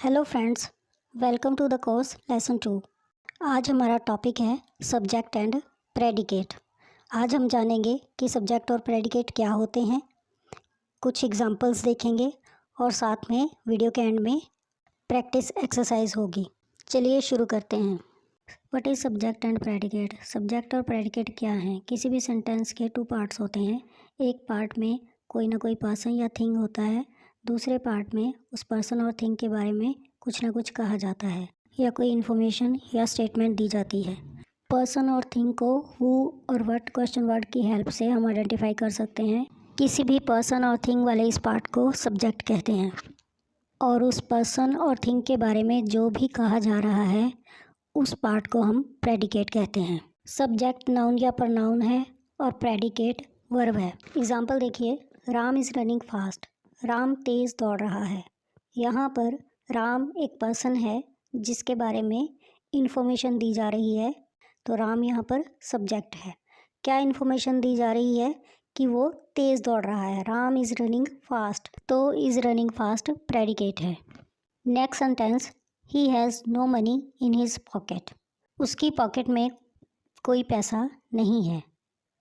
Hello friends, welcome to the course lesson 2। आज हमारा topic है सब्जेक्ट एंड प्रेडिकेट। आज हम जानेंगे कि सब्जेक्ट और प्रेडिकेट क्या होते हैं, कुछ एग्जांपल्स देखेंगे और साथ में वीडियो के एंड में प्रैक्टिस एक्सरसाइज होगी। चलिए शुरू करते हैं। What is subject and predicate? Subject और प्रेडिकेट क्या हैं? किसी भी सेंटेंस के टू पार्ट्स होते हैं। एक पार्ट में कोई ना कोई पर्सन या थिंग होता है, दूसरे पार्ट में उस पर्सन और थिंग के बारे में कुछ ना कुछ कहा जाता है या कोई इन्फॉर्मेशन या स्टेटमेंट दी जाती है। पर्सन और थिंग को हु और व्हाट क्वेश्चन वर्ड की हेल्प से हम आइडेंटिफाई कर सकते हैं। किसी भी पर्सन और थिंग वाले इस पार्ट को सब्जेक्ट कहते हैं और उस पर्सन और थिंग के बारे में जो भी कहा जा रहा है उस पार्ट को हम प्रेडिकेट कहते हैं। सब्जेक्ट नाउन या प्रनाउन है और प्रेडिकेट वर्ब है। एग्जाम्पल देखिए, Ram is running fast. Ram तेज़ दौड़ रहा है। यहाँ पर राम एक पर्सन है जिसके बारे में इंफॉर्मेशन दी जा रही है, तो राम यहाँ पर सब्जेक्ट है। क्या इंफॉर्मेशन दी जा रही है? कि वो तेज़ दौड़ रहा है। राम इज़ रनिंग फास्ट, तो इज़ रनिंग फास्ट प्रेडिकेट है। Next sentence, he has no money in his pocket. उसकी पॉकेट में कोई पैसा नहीं है।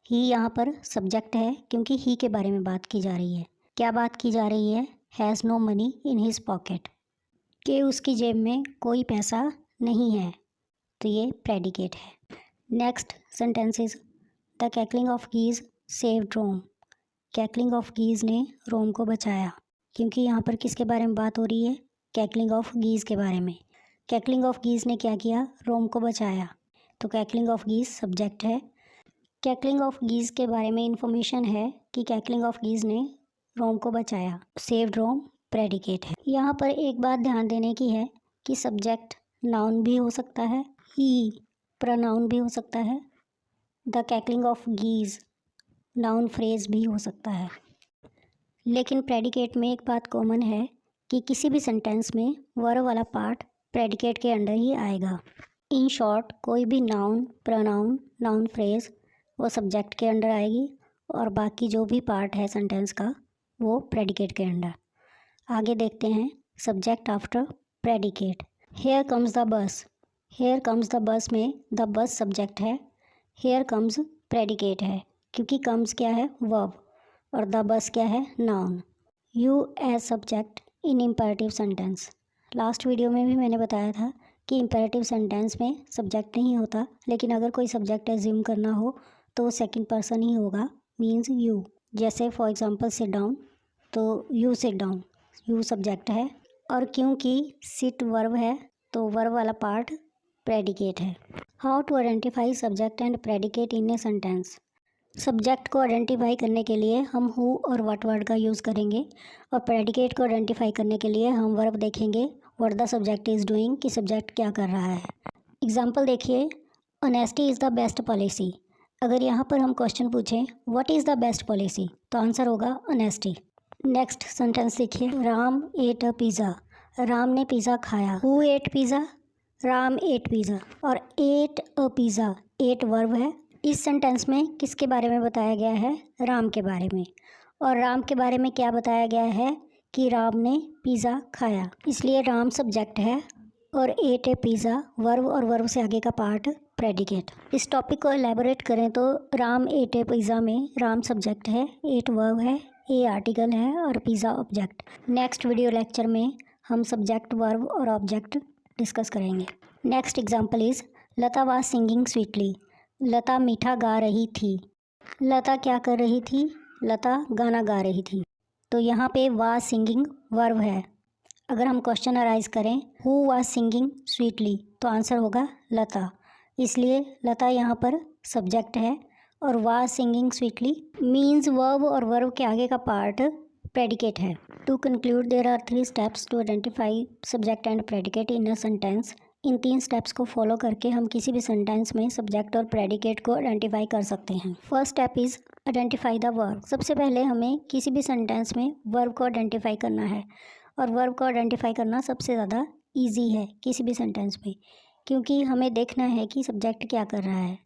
ही यहाँ पर सब्जेक्ट है क्योंकि ही के बारे में बात की जा रही है। क्या बात की जा रही है? Has no money in his pocket, कि उसकी जेब में कोई पैसा नहीं है, तो ये प्रेडिकेट है। Next sentence is, the cackling of geese saved Rome. Cackling of geese ने रोम को बचाया, क्योंकि यहाँ पर किसके बारे में बात हो रही है? कैकलिंग ऑफ गीज के बारे में। कैकलिंग ऑफ गीज ने क्या किया? रोम को बचाया, तो कैकलिंग ऑफ गीज सब्जेक्ट है। कैकलिंग ऑफ गीज के बारे में इंफॉर्मेशन है कि कैकलिंग ऑफ गीज ने रोम को बचाया। सेव्ड रोम प्रेडिकेट है। यहाँ पर एक बात ध्यान देने की है कि सब्जेक्ट नाउन भी हो सकता है, ही प्रनाउन भी हो सकता है, the cackling of गीज noun phrase भी हो सकता है। लेकिन प्रेडिकेट में एक बात कॉमन है कि किसी भी सेंटेंस में वर्ब वाला पार्ट प्रेडिकेट के अंडर ही आएगा। इन शॉर्ट, कोई भी नाउन, प्रनाउन, नाउन फ्रेज वो सब्जेक्ट के अंडर आएगी और बाकी जो भी पार्ट है सेंटेंस का वो प्रेडिकेट के अंडर। आगे देखते हैं subject after predicate. Hair comes the bus. Hair comes the bus में द बस सब्जेक्ट है, हेयर कम्स प्रेडिकेट है क्योंकि कम्स क्या है? वर्ब, और द बस क्या है? Noun. You as subject in imperative sentence. Last video में भी मैंने बताया था कि इम्पेरेटिव सेंटेंस में सब्जेक्ट नहीं होता, लेकिन अगर कोई सब्जेक्ट एज्यूम करना हो तो वो सेकंड पर्सन ही होगा, मीन्स यू। जैसे फॉर एग्जांपल सिट डाउन, तो you sit down, you subject है, और क्योंकि सिट वर्ब है तो वर्ब वाला पार्ट प्रेडिकेट है। How to identify subject and predicate in a sentence. Subject को आइडेंटिफाई करने के लिए हम हु और व्हाट वर्ड का यूज़ करेंगे और प्रेडिकेट को आइडेंटिफाई करने के लिए हम वर्ब देखेंगे, what the subject is doing, कि सब्जेक्ट क्या कर रहा है। एग्जाम्पल देखिए, honesty is the best policy. अगर यहाँ पर हम क्वेश्चन पूछें what is the best policy, तो आंसर होगा ऑनेस्टी। नेक्स्ट सेंटेंस देखिए, Ram ate a pizza. Ram ने पिज़्ज़ा खाया। Who ate pizza? Ram ate pizza, और ate a pizza, ate verb है। इस सेंटेंस में किसके बारे में बताया गया है? राम के बारे में। और राम के बारे में क्या बताया गया है? कि राम ने पिज़्ज़ा खाया, इसलिए राम सब्जेक्ट है और एट ए पिज़्ज़ा वर्ब, और वर्ब से आगे का पार्ट प्रेडिकेट। इस टॉपिक को एलैबोरेट करें तो राम एट ए पिज़्ज़ा में राम सब्जेक्ट है, एट वर्ब है, ए आर्टिकल है और pizza object. Next video lecture में हम सब्जेक्ट, वर्ब और ऑब्जेक्ट डिस्कस करेंगे। Next example is, Lata was singing sweetly. Lata मीठा गा रही थी। लता क्या कर रही थी? लता गाना गा रही थी, तो यहाँ पे वाज सिंगिंग वर्ब है। अगर हम क्वेश्चन अराइज करें हु वाज सिंगिंग स्वीटली, तो आंसर होगा लता, इसलिए लता यहाँ पर सब्जेक्ट है और was singing sweetly means verb, और वर्ब के आगे का पार्ट प्रेडिकेट है। To conclude, there are 3 steps to identify subject and predicate in a sentence. इन 3 स्टेप्स को फॉलो करके हम किसी भी सेंटेंस में सब्जेक्ट और प्रेडिकेट को आइडेंटिफाई कर सकते हैं। First step is identify the verb. सबसे पहले हमें किसी भी सेंटेंस में वर्ब को आइडेंटिफाई करना है, और वर्ब को आइडेंटिफाई करना सबसे ज़्यादा ईजी है किसी भी सेंटेंस में, क्योंकि हमें देखना है कि सब्जेक्ट क्या कर रहा है।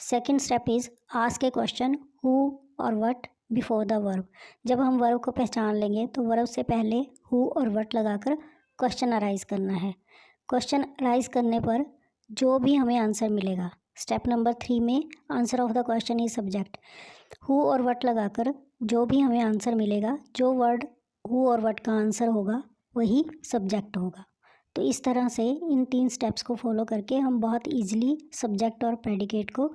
Second step is ask A question who और व्हाट बिफोर द वर्ब। जब हम वर्ब को पहचान लेंगे तो वर्ब से पहले हु और व्हाट लगाकर क्वेश्चन अराइज करना है। क्वेश्चन अराइज करने पर जो भी हमें आंसर मिलेगा, स्टेप नंबर 3 में answer of the question is subject. Who और वट लगाकर जो भी हमें आंसर मिलेगा, जो वर्ड हु और वट का आंसर होगा वही सब्जेक्ट होगा। तो इस तरह से इन 3 स्टेप्स को फॉलो करके हम बहुत ईजिली सब्जेक्ट और प्रेडिकेट को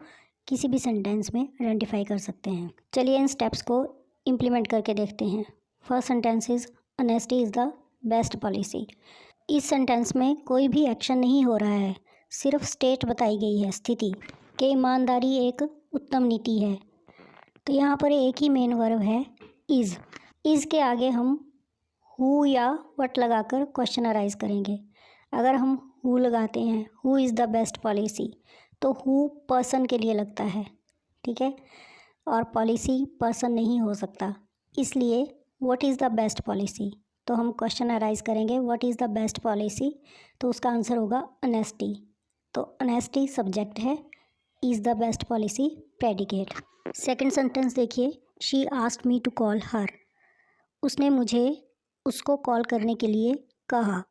किसी भी सेंटेंस में आइडेंटिफाई कर सकते हैं। चलिए इन स्टेप्स को इम्प्लीमेंट करके देखते हैं। First sentence is honesty is the best policy. इस सेंटेंस में कोई भी एक्शन नहीं हो रहा है, सिर्फ स्टेट बताई गई है, स्थिति कि ईमानदारी एक उत्तम नीति है। तो यहाँ पर एक ही मेन वर्ब है इज़। इज़ के आगे हम हु या वट लगाकर क्वेश्चन अराइज करेंगे। अगर हम हु लगाते हैं, who is the best policy, तो हु पर्सन के लिए लगता है, ठीक है, और पॉलिसी पर्सन नहीं हो सकता, इसलिए what is the best policy. तो हम क्वेश्चन अराइज करेंगे what is the best policy, तो उसका आंसर होगा ऑनेस्टी। तो ऑनेस्टी सब्जेक्ट है, is the best policy predicate. Second sentence देखिए, she asked me to call her. उसने मुझे उसको कॉल करने के लिए कहा।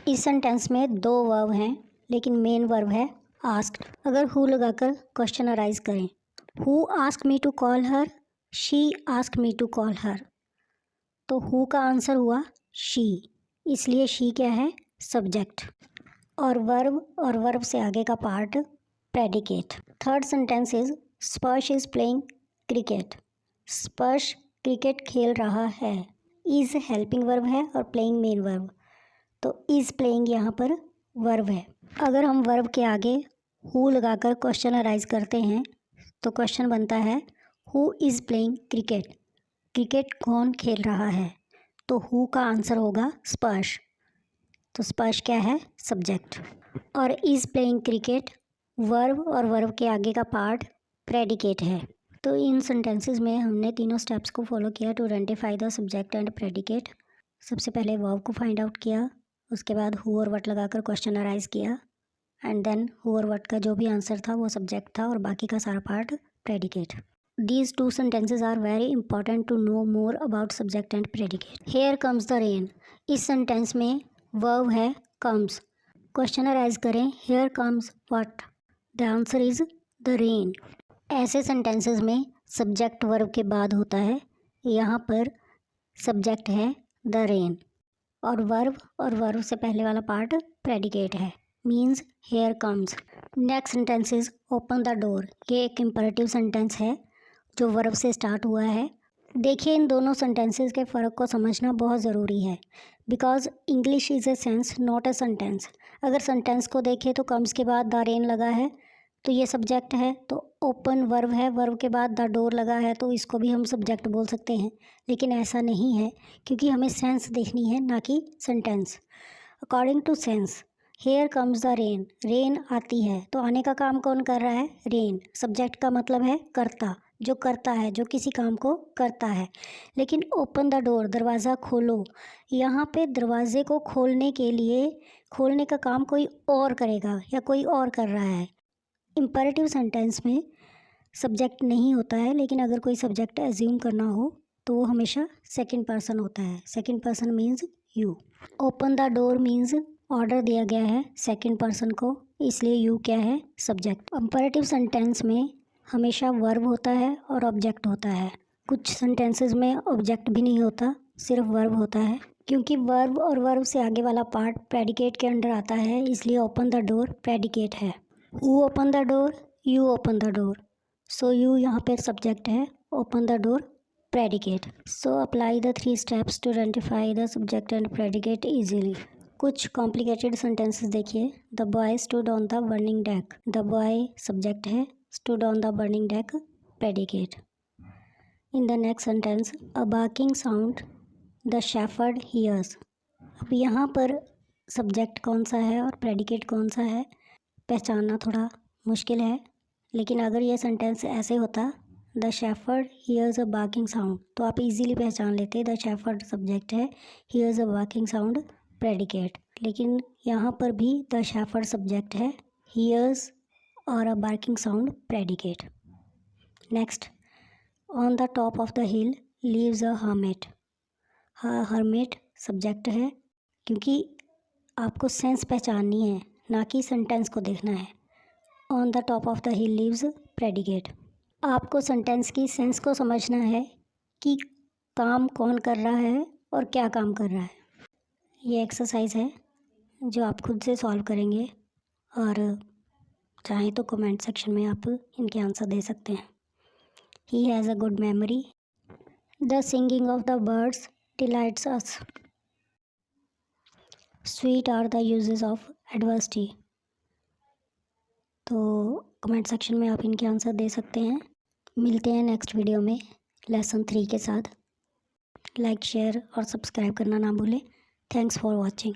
इस सेंटेंस में 2 वर्ब हैं, लेकिन मेन वर्ब है आस्क्ड। अगर हु लगाकर क्वेश्चन अराइज करें, who asked me to call her, she asked me to call her, तो हु का आंसर हुआ शी, इसलिए शी क्या है, सब्जेक्ट, और वर्ब से आगे का part predicate. Third sentence is स्पर्श इज प्लेइंग क्रिकेट। स्पर्श क्रिकेट खेल रहा है। इज हेल्पिंग वर्ब है और प्लेइंग मेन वर्ब, तो इज प्लेइंग यहाँ पर वर्ब है। अगर हम वर्ब के आगे हु लगाकर क्वेश्चन अराइज करते हैं तो क्वेश्चन बनता है who is playing cricket. Cricket कौन खेल रहा है, तो हु का आंसर होगा स्पर्श, तो स्पर्श क्या है, सब्जेक्ट, और इज़ प्लेइंग क्रिकेट वर्ब और वर्ब के आगे का पार्ट प्रेडिकेट है। तो इन सेंटेंसेस में हमने तीनों स्टेप्स को फॉलो किया to identify the subject and predicate. सबसे पहले वर्ब को फाइंड आउट किया, उसके बाद हु और वट लगाकर क्वेश्चन अराइज किया, एंड देन हु और वट का जो भी आंसर था वो सब्जेक्ट था और बाकी का सारा part predicate. These 2 sentences are very important to know more about subject and predicate. Here comes the rain. इस सेंटेंस में verb है comes. क्वेश्चन अराइज करें, here comes what? The answer is the rain. ऐसे sentences में subject verb के बाद होता है, यहाँ पर सब्जेक्ट है the rain और वर्ब से पहले वाला पार्ट प्रेडिकेट है, means here comes. Next sentence is open the door. ये एक इम्परेटिव सेंटेंस है जो वर्ब से स्टार्ट हुआ है। देखिए इन दोनों सेंटेंसेस के फ़र्क को समझना बहुत ज़रूरी है, because English is a sense not a sentence. अगर सेंटेंस को देखें तो कम्स के बाद द रेन लगा है तो ये सब्जेक्ट है, तो ओपन वर्ब है, वर्ब के बाद द डोर लगा है तो इसको भी हम सब्जेक्ट बोल सकते हैं, लेकिन ऐसा नहीं है क्योंकि हमें सेंस देखनी है ना कि sentence. According to sense, here comes the rain, rain आती है, तो आने का काम कौन कर रहा है, रेन। सब्जेक्ट का मतलब है कर्ता, जो करता है, जो किसी काम को करता है। लेकिन ओपन द डोर, दरवाज़ा खोलो, यहाँ पे दरवाजे को खोलने के लिए खोलने का काम कोई और करेगा या कोई और कर रहा है। इम्परेटिव सेंटेंस में सब्जेक्ट नहीं होता है, लेकिन अगर कोई सब्जेक्ट एज्यूम करना हो तो वो हमेशा सेकंड पर्सन होता है। Second person means you. Open the door means order दिया गया है सेकंड पर्सन को, इसलिए यू क्या है, सब्जेक्ट। इम्परेटिव सेंटेंस में हमेशा वर्ब होता है और ऑब्जेक्ट होता है। कुछ सेंटेंसेस में ऑब्जेक्ट भी नहीं होता, सिर्फ वर्ब होता है। क्योंकि वर्ब और वर्ब से आगे वाला पार्ट प्रेडिकेट के अंडर आता है, इसलिए ओपन द डोर प्रेडिकेट है। Who open the door, you open the door, so you यहाँ पे सब्जेक्ट है, open the door predicate. So apply the 3 steps to identify the subject and predicate easily. कुछ complicated sentences देखिए। The boy stood on the burning deck, the boy subject है, stood on the burning deck predicate. In the next sentence, a barking sound the shepherd hears. अब यहाँ पर subject कौन सा है और प्रेडिकेट कौन सा है पहचानना थोड़ा मुश्किल है, लेकिन अगर ये सेंटेंस ऐसे होता the shepherd hears a barking sound, तो आप इजीली पहचान लेते द शेफर्ड सब्जेक्ट है, hears a barking sound predicate. लेकिन यहाँ पर भी द शेफर्ड सब्जेक्ट है, हियर्स और a barking sound predicate. Next, on the top of the hill lives a hermit. Hermit subject है, क्योंकि आपको सेंस पहचाननी है, ना कि सेंटेंस को देखना है। On the top of the hill lives predicate. आपको सेंटेंस की सेंस को समझना है कि काम कौन कर रहा है और क्या काम कर रहा है। ये एक्सरसाइज है जो आप खुद से सॉल्व करेंगे और चाहे तो कमेंट सेक्शन में आप इनके आंसर दे सकते हैं। He has a good memory. The singing of the birds delights us. Sweet are the uses of adversity. तो कमेंट सेक्शन में आप इनके आंसर दे सकते हैं। मिलते हैं नेक्स्ट वीडियो में लेसन 3 के साथ। लाइक शेयर और सब्सक्राइब करना ना भूलें। Thanks for watching.